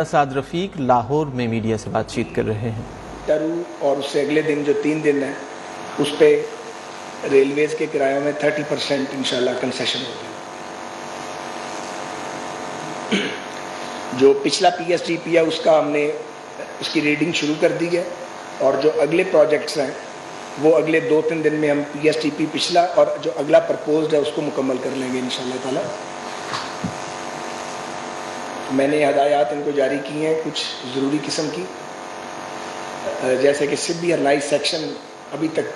اسعد رفیق لاہور میں میڈیا سے بات چیت کر رہے ہیں۔ ٹرو اور اس سے اگلے دن جو 3 دن ہے اس پہ ریلویز کے کرایوں میں 30% انشاءاللہ کنسیشن ہوگی۔ جو پچھلا پی ایس ٹی پی ہے اس کا ہم نے اس کی ریڈنگ شروع کر دی ہے، اور جو اگلے پروجیکٹس ہیں وہ اگلے 2-3 دن میں ہم پی ایس ٹی پی پچھلا اور جو اگلا پرپوزڈ ہے اس کو مکمل کر لیں گے انشاءاللہ تعالی۔ میں نے ہدایات ان کو جاری کی ہیں کچھ ضروری قسم کی، جیسے کہ سبھی ہرنائی سیکشن ابھی تک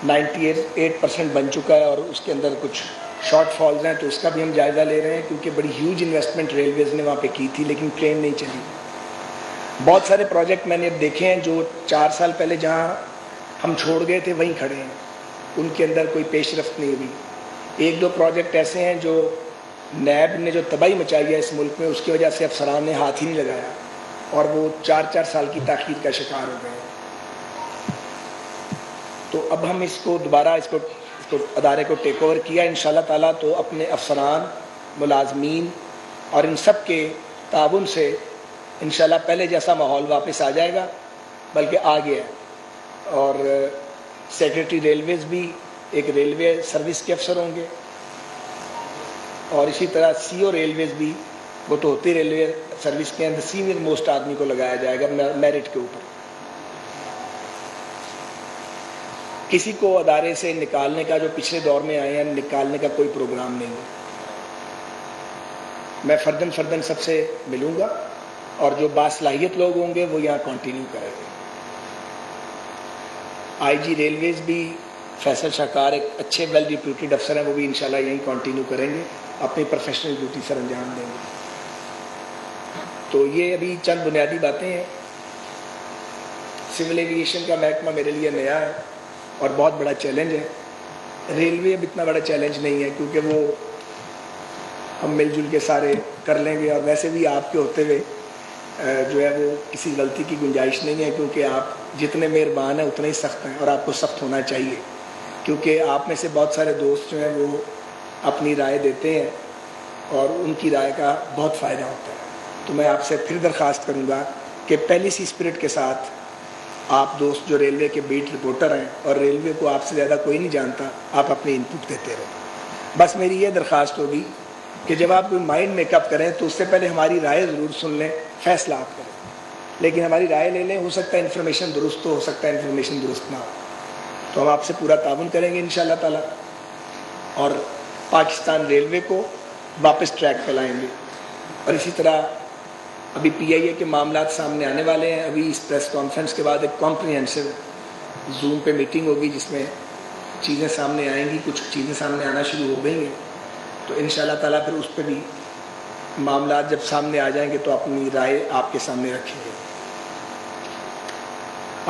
98% بن چکا ہے اور اس کے اندر کچھ شارٹ فالز ہیں، تو اس کا بھی ہم جائزہ لے رہے ہیں، کیونکہ بڑی ہیوج انویسٹمنٹ ریلویز نے وہاں پہ کی تھی لیکن ٹرین نہیں چلی۔ بہت سارے پروجیکٹ میں نے اب دیکھے ہیں جو 4 سال پہلے جہاں ہم چھوڑ گئے تھے وہیں کھڑے ہیں، ان کے اندر کوئی پیش رفت نہیں ہوئی۔ 1-2 پروجیکٹ ایسے ہیں جو نیب نے جو تباہی مچائی ہے اس ملک میں، اس کی وجہ سے افسران نے ہاتھ ہی نہیں لگایا اور وہ 4 سال کی تاخیر کا شکار ہو گئے ہیں۔ تو اب ہم اس کو دوبارہ اس کو ادارے کو ٹیک اوور کیا انشاءاللہ تعالیٰ، تو اپنے افسران، ملازمین اور ان سب کے تعاون سے انشاءاللہ پہلے جیسا ماحول واپس آ جائے گا، بلکہ آ گیا ہے۔ اور سیکریٹری ریلویز بھی ایک ریلوے سروس کے افسر ہوں گے، اور اسی طرح سی او ریلویز بھی، وہ تو ہوتی ریلوے سروس کے اندر سینئر موسٹ آدمی کو لگایا جائے گا میرٹ کے اوپر۔ کسی کو ادارے سے نکالنے کا، جو پچھلے دور میں آئے ہیں، نکالنے کا کوئی پروگرام نہیں ہے۔ میں فردن سب سے ملوں گا، اور جو باصلاحیت لوگ ہوں گے وہ یہاں کنٹینیو کریں گے۔ آئی جی ریلویز بھی فیصل شاہکار ایک اچھے ویل ریپیوٹیڈ افسر ہیں، وہ بھی انشاءاللہ یہیں کنٹینیو کریں گے، اپنی پروفیشنل ڈیوٹی سر انجام دیں گے۔ تو یہ ابھی چند بنیادی باتیں ہیں۔ سول ایوییشن کا محکمہ میرے لیے نیا ہے اور بہت بڑا چیلنج ہے۔ ریلوے اب اتنا بڑا چیلنج نہیں ہے، کیونکہ وہ ہم مل جل کے سارے کر لیں گے، اور ویسے بھی آپ کے ہوتے ہوئے جو ہے وہ کسی غلطی کی گنجائش نہیں ہے، کیونکہ آپ جتنے مہربان ہیں اتنے ہی سخت ہیں، اور آپ کو سخت ہونا چاہیے، کیونکہ آپ میں سے بہت سارے دوست جو ہیں وہ اپنی رائے دیتے ہیں اور ان کی رائے کا بہت فائدہ ہوتا ہے۔ تو میں آپ سے پھر درخواست کروں گا کہ پہلی سی اسپرٹ کے ساتھ آپ دوست جو ریلوے کے بیٹ رپورٹر ہیں، اور ریلوے کو آپ سے زیادہ کوئی نہیں جانتا، آپ اپنی انپٹ دیتے رہو۔ بس میری یہ درخواست ہوگی کہ جب آپ کوئی مائنڈ میک اپ کریں تو اس سے پہلے ہماری رائے ضرور سن لیں، فیصلہ آپ کریں، لیکن ہماری رائے لے لیں۔ ہو سکتا ہے انفارمیشن درست ہو سکتا ہے انفارمیشن درست نہ ہو، تو ہم آپ سے پورا تعاون کریں گے انشاءاللہ تعالیٰ، اور پاکستان ریلوے کو واپس ٹریک پہ لائیں گے۔ اور اسی طرح ابھی پی آئی اے کے معاملات سامنے آنے والے ہیں۔ ابھی اس پریس کانفرنس کے بعد ایک کمپریہنسو زوم پہ میٹنگ ہوگی جس میں چیزیں سامنے آئیں گی، کچھ چیزیں سامنے آنا شروع ہو گئی ہیں، تو انشاءاللہ تعالیٰ پھر اس پہ بھی معاملات جب سامنے آ جائیں گے تو اپنی رائے آپ کے سامنے رکھیں گے۔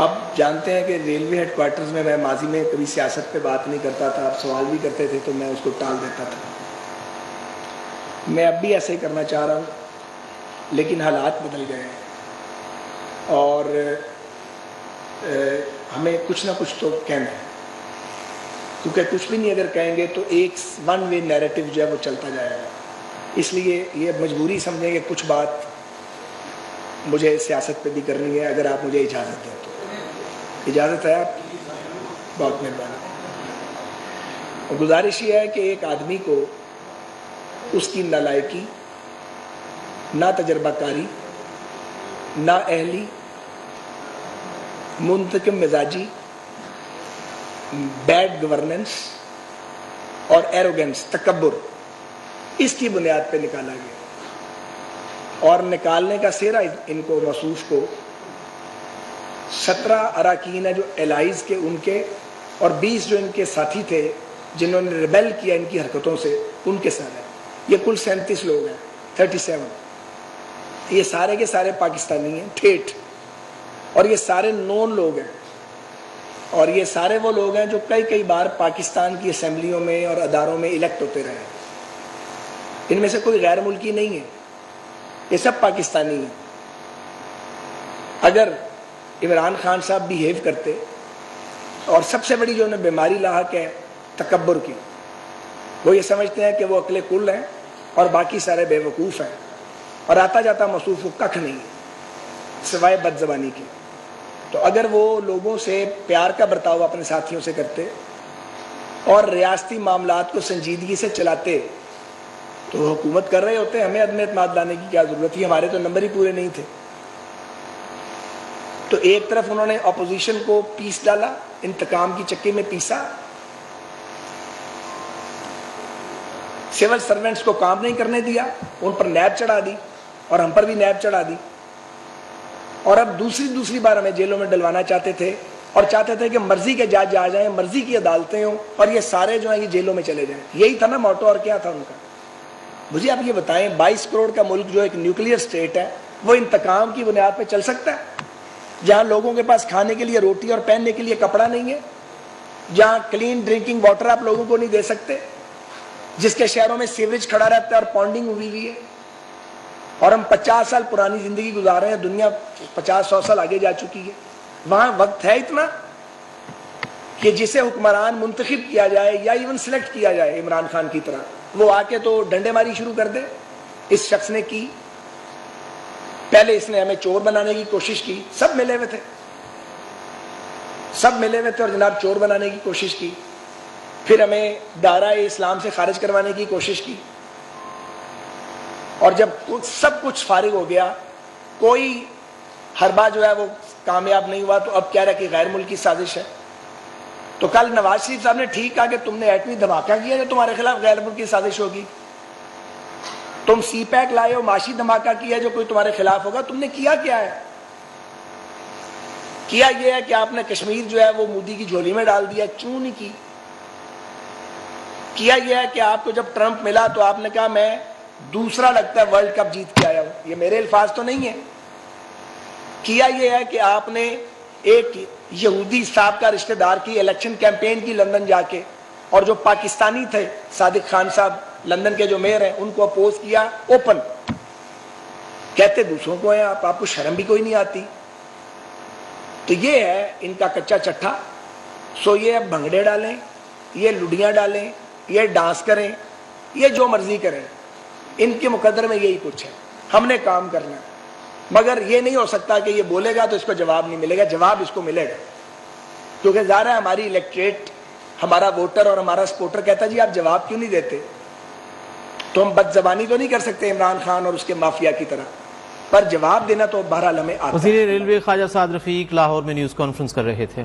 آپ جانتے ہیں کہ ریلوے ہیڈ کوارٹرز میں ماضی میں کبھی سیاست پہ بات نہیں کرتا تھا، آپ سوال بھی کرتے تھے تو میں اس کو ٹال دیتا تھا۔ میں اب بھی ایسے ہی کرنا چاہ رہا ہوں، لیکن حالات بدل گئے ہیں اور ہمیں کچھ نہ کچھ تو کہنا ہے، کیونکہ کچھ بھی نہیں اگر کہیں گے تو ایک ون وے نیریٹو جو ہے وہ چلتا جائے گا۔ اس لیے یہ مجبوری سمجھیں کہ کچھ بات مجھے سیاست پہ بھی کرنی ہے، اگر آپ مجھے اجازت دیں تو۔ اجازت ہے آپ کی؟ بہت مہربانی۔ گزارش یہ ہے کہ ایک آدمی کو اس کی نالائکی، نہ تجربہ کاری، نہ اہلی، منتقم مزاجی، بیڈ گورننس اور ایروگنس، تکبر، اس کی بنیاد پہ نکالا گیا، اور نکالنے کا سہرا ان کو موصوف کو 17 اراکین ہیں جو الائز کے ان کے، اور 20 جو ان کے ساتھی تھے جنہوں نے ریبیل کیا ان کی حرکتوں سے، ان کے ساتھ ہیں۔ یہ کل 37 لوگ ہیں، 37۔ یہ سارے کے سارے پاکستانی ہیں ٹھیٹ، اور یہ سارے نون لوگ ہیں، اور یہ سارے وہ لوگ ہیں جو کئی بار پاکستان کی اسمبلیوں میں اور اداروں میں الیکٹ ہوتے رہے ہیں۔ ان میں سے کوئی غیر ملکی نہیں ہے، یہ سب پاکستانی ہیں۔ اگر عمران خان صاحب بیہیو کرتے، اور سب سے بڑی جو انہیں بیماری لاحق ہے تکبر کی، وہ یہ سمجھتے ہیں کہ وہ عقل کل ہیں اور باقی سارے بے وقوف ہیں، اور آتا جاتا موصوف وہ ککھ نہیں ہے۔ سوائے بد زبانی کے. تو اگر وہ لوگوں سے پیار کا برتاؤ اپنے ساتھیوں سے کرتے اور ریاستی معاملات کو سنجیدگی سے چلاتے تو حکومت کر رہے ہوتے. ہمیں عدم اعتماد لانے کی کیا ضرورت تھی؟ ہمارے تو نمبر ہی پورے نہیں تھے. تو ایک طرف انہوں نے اپوزیشن کو پیس ڈالا, انتقام کی چکی میں پیسا, سول سرونٹس کو کام نہیں کرنے دیا, ان پر نیب چڑھا دی اور ہم پر بھی نیب چڑھا دی, اور اب دوسری بار ہمیں جیلوں میں ڈلوانا چاہتے تھے اور چاہتے تھے کہ مرضی کے جج آ جائیں, مرضی کی عدالتیں ہوں اور یہ سارے جو ہیں یہ جیلوں میں چلے جائیں. یہی تھا نا موٹو, اور کیا تھا ان کا؟ مجھے آپ یہ بتائیں, 22 کروڑ کا ملک جو ایک نیوکلیئر سٹیٹ ہے وہ انتقام کی بنیاد پہ چل سکتا ہے؟ جہاں لوگوں کے پاس کھانے کے لیے روٹی اور پہننے کے لیے کپڑا نہیں ہے, جہاں کلین ڈرنکنگ واٹر آپ لوگوں کو نہیں دے سکتے, جس کے شہروں میں سیوریج کھڑا رہتا ہے اور پونڈنگ ہوئی ہے, اور ہم 50 سال پرانی زندگی گزار رہے ہیں, دنیا 50-100 سال آگے جا چکی ہے. وہاں وقت ہے اتنا کہ جسے حکمران منتخب کیا جائے یا ایون سلیکٹ کیا جائے عمران خان کی طرح, وہ آ کے تو ڈنڈے ماری شروع کر دے. اس شخص نے کی, پہلے اس نے ہمیں چور بنانے کی کوشش کی, سب ملے ہوئے تھے اور جناب چور بنانے کی کوشش کی. پھر ہمیں دائرہ اسلام سے خارج کروانے کی کوشش کی, اور جب سب کچھ فارغ ہو گیا, کوئی حربہ جو ہے وہ کامیاب نہیں ہوا, تو اب کہہ رہا کہ غیر ملکی سازش ہے. تو کل نواز شریف صاحب نے ٹھیک کہا کہ تم نے ایٹمی دھماکہ کیا جو تمہارے خلاف غیر ملکی سازش ہوگی, تم سی پیک لائے ہو, معاشی دھماکہ کیا جو کوئی تمہارے خلاف ہوگا. تم نے کیا ہے؟ کیا یہ ہے کہ آپ نے کشمیر جو ہے وہ مودی کی جھولی میں ڈال دیا. کیوں نہیں کی؟ کیا یہ ہے کہ آپ کو جب ٹرمپ ملا تو آپ نے کہا میں دوسرا لگتا ہے ورلڈ کپ جیت کے آیا ہوں. یہ میرے الفاظ تو نہیں ہیں. کیا یہ ہے کہ آپ نے ایک یہودی سابقہ رشتہ دار کی الیکشن کیمپین کی لندن جا کے, اور جو پاکستانی تھے صادق خان صاحب لندن کے جو میئر ہیں ان کو اپوز کیا اوپن, کہتے دوسروں کو ہیں آپ کو شرم بھی کوئی نہیں آتی. تو یہ ہے ان کا کچا چٹھا. سو یہ بھنگڑے ڈالیں, یہ لڈیاں ڈالیں, یہ ڈانس کریں, یہ جو مرضی کریں, ان کے مقدر میں یہی کچھ ہے. ہم نے کام کرنا ہے, مگر یہ نہیں ہو سکتا کہ یہ بولے گا تو اس کو جواب نہیں ملے گا. جواب اس کو ملے گا, کیونکہ ظاہر ہے ہماری الیکٹریٹ, ہمارا ووٹر اور ہمارا سپورٹر کہتا جی آپ جواب کیوں نہیں دیتے. تو ہم بد زبانی تو نہیں کر سکتے عمران خان اور اس کے مافیا کی طرح, پر جواب دینا تو بہرحال ہمیں آتا ہے. وزیر ریلوے خواجہ سعد رفیق لاہور میں نیوز کانفرنس کر رہے تھے.